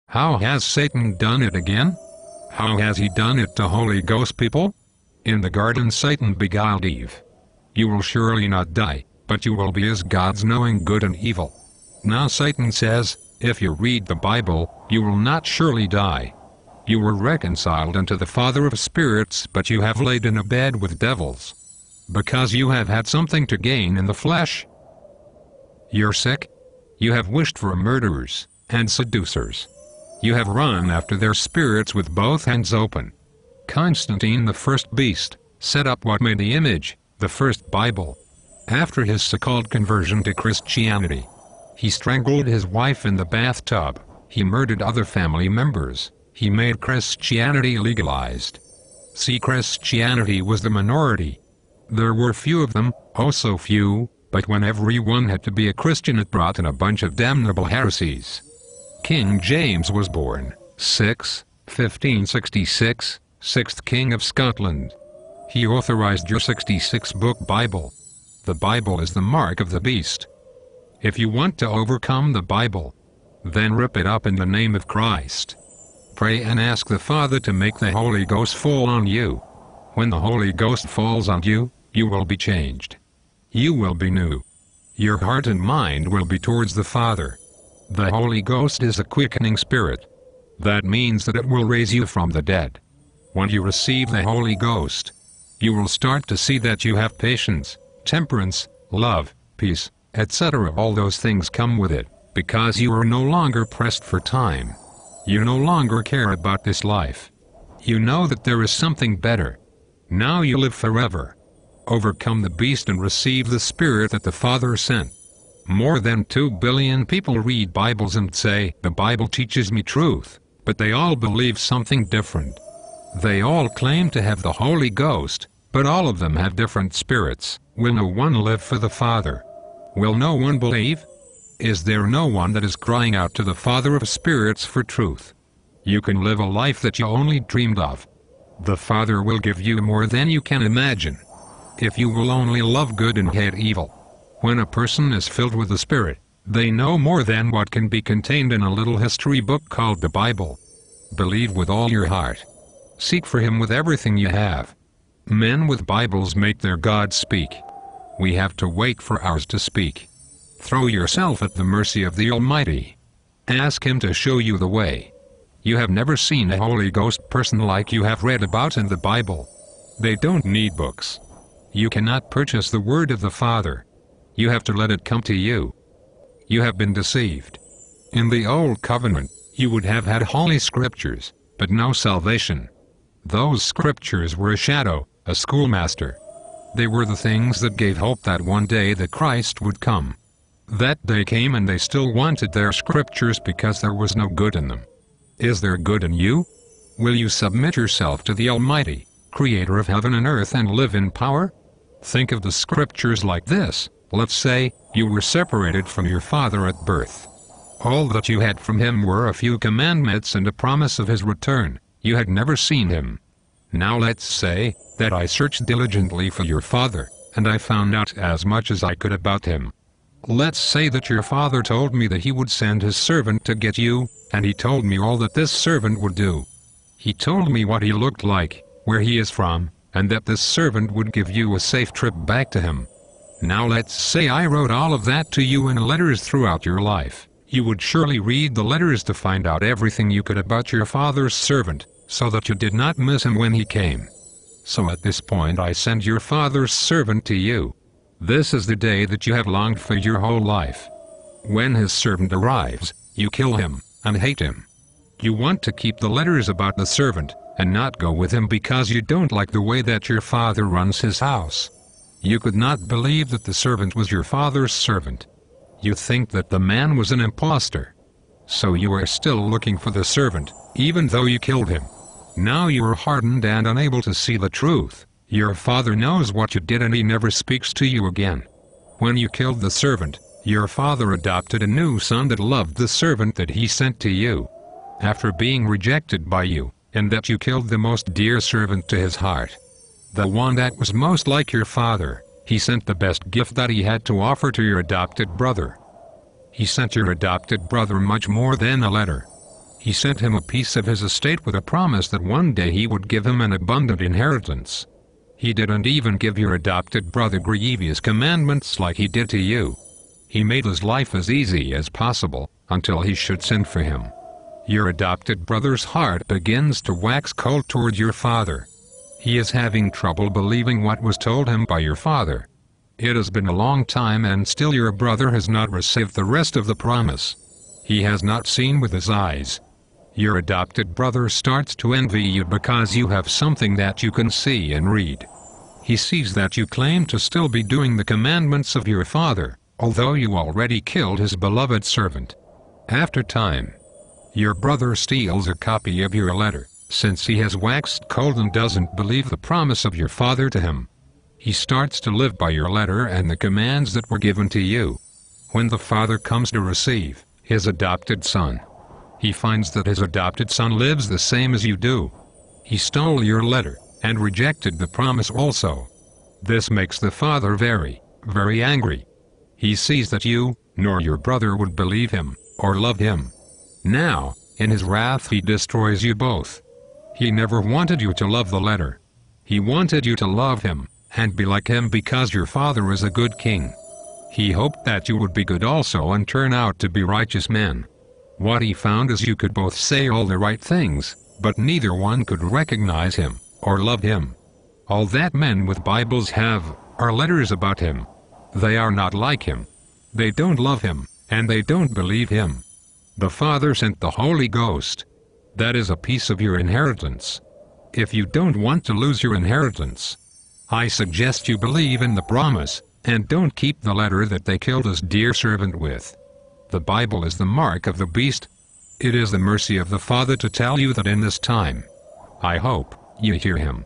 How has Satan done it again? How has he done it to Holy Ghost people? In the garden Satan beguiled Eve. You will surely not die, but you will be as gods knowing good and evil. Now Satan says, if you read the Bible, you will not surely die. You were reconciled unto the Father of spirits, but you have laid in a bed with devils. Because you have had something to gain in the flesh. You're sick? You have wished for murderers and seducers. You have run after their spirits with both hands open. Constantine, the first beast, set up what made the image, the first Bible. After his so-called conversion to Christianity, he strangled his wife in the bathtub. He murdered other family members. He made Christianity legalized. See, Christianity was the minority. There were few of them, oh so few, but when everyone had to be a Christian it brought in a bunch of damnable heresies. King James was born, 1566, 6th King of Scotland. He authorized your 66-book Bible. The Bible is the mark of the beast. If you want to overcome the Bible, then rip it up in the name of Christ. Pray and ask the Father to make the Holy Ghost fall on you. When the Holy Ghost falls on you, you will be changed. You will be new. Your heart and mind will be towards the Father. The Holy Ghost is a quickening spirit. That means that it will raise you from the dead. When you receive the Holy Ghost, you will start to see that you have patience, temperance, love, peace, etc. All those things come with it, because you are no longer pressed for time. You no longer care about this life. You know that there is something better. Now you live forever. Overcome the beast and receive the Spirit that the Father sent. More than 2 billion people read Bibles and say, the Bible teaches me truth, but they all believe something different. They all claim to have the Holy Ghost, but all of them have different spirits. Will no one live for the Father? Will no one believe? Is there no one that is crying out to the Father of spirits for truth? You can live a life that you only dreamed of. The Father will give you more than you can imagine. If you will only love good and hate evil. When a person is filled with the Spirit, they know more than what can be contained in a little history book called the Bible. Believe with all your heart. Seek for Him with everything you have. Men with Bibles make their God speak. We have to wait for ours to speak. Throw yourself at the mercy of the Almighty. Ask Him to show you the way. You have never seen a Holy Ghost person like you have read about in the Bible. They don't need books. You cannot purchase the word of the Father. You have to let it come to you. You have been deceived. In the Old Covenant, you would have had holy scriptures, but no salvation. Those scriptures were a shadow, a schoolmaster. They were the things that gave hope that one day the Christ would come. That day came and they still wanted their scriptures because there was no good in them. Is there good in you? Will you submit yourself to the Almighty, Creator of heaven and earth, and live in power? Think of the scriptures like this. Let's say, you were separated from your father at birth. All that you had from him were a few commandments and a promise of his return. You had never seen him. Now let's say, that I searched diligently for your father, and I found out as much as I could about him. Let's say that your father told me that he would send his servant to get you, and he told me all that this servant would do. He told me what he looked like, where he is from, and that this servant would give you a safe trip back to him. Now let's say I wrote all of that to you in letters throughout your life. You would surely read the letters to find out everything you could about your father's servant, so that you did not miss him when he came. So at this point I send your father's servant to you. This is the day that you have longed for your whole life. When his servant arrives, you kill him, and hate him. You want to keep the letters about the servant, and not go with him because you don't like the way that your father runs his house. You could not believe that the servant was your father's servant. You think that the man was an impostor. So you are still looking for the servant, even though you killed him. Now you are hardened and unable to see the truth. Your father knows what you did and he never speaks to you again. When you killed the servant, your father adopted a new son that loved the servant that he sent to you. After being rejected by you, and that you killed the most dear servant to his heart. The one that was most like your father, he sent the best gift that he had to offer to your adopted brother. He sent your adopted brother much more than a letter. He sent him a piece of his estate with a promise that one day he would give him an abundant inheritance. He didn't even give your adopted brother grievous commandments like he did to you. He made his life as easy as possible, until he should send for him. Your adopted brother's heart begins to wax cold toward your father. He is having trouble believing what was told him by your father. It has been a long time and still your brother has not received the rest of the promise. He has not seen with his eyes. Your adopted brother starts to envy you because you have something that you can see and read. He sees that you claim to still be doing the commandments of your father, although you already killed his beloved servant. After time, your brother steals a copy of your letter, since he has waxed cold and doesn't believe the promise of your father to him. He starts to live by your letter and the commands that were given to you. When the father comes to receive his adopted son, he finds that his adopted son lives the same as you do. He stole your letter and rejected the promise also. This makes the father very, very angry. He sees that you, nor your brother would believe him, or love him. Now, in his wrath he destroys you both. He never wanted you to love the letter. He wanted you to love him, and be like him because your father is a good king. He hoped that you would be good also and turn out to be righteous men. What he found is you could both say all the right things, but neither one could recognize him, or love him. All that men with Bibles have, are letters about him. They are not like him. They don't love him, and they don't believe him. The Father sent the Holy Ghost. That is a piece of your inheritance. If you don't want to lose your inheritance, I suggest you believe in the promise, and don't keep the letter that they killed his dear servant with. The Bible is the mark of the beast. It is the mercy of the Father to tell you that in this time. I hope you hear him.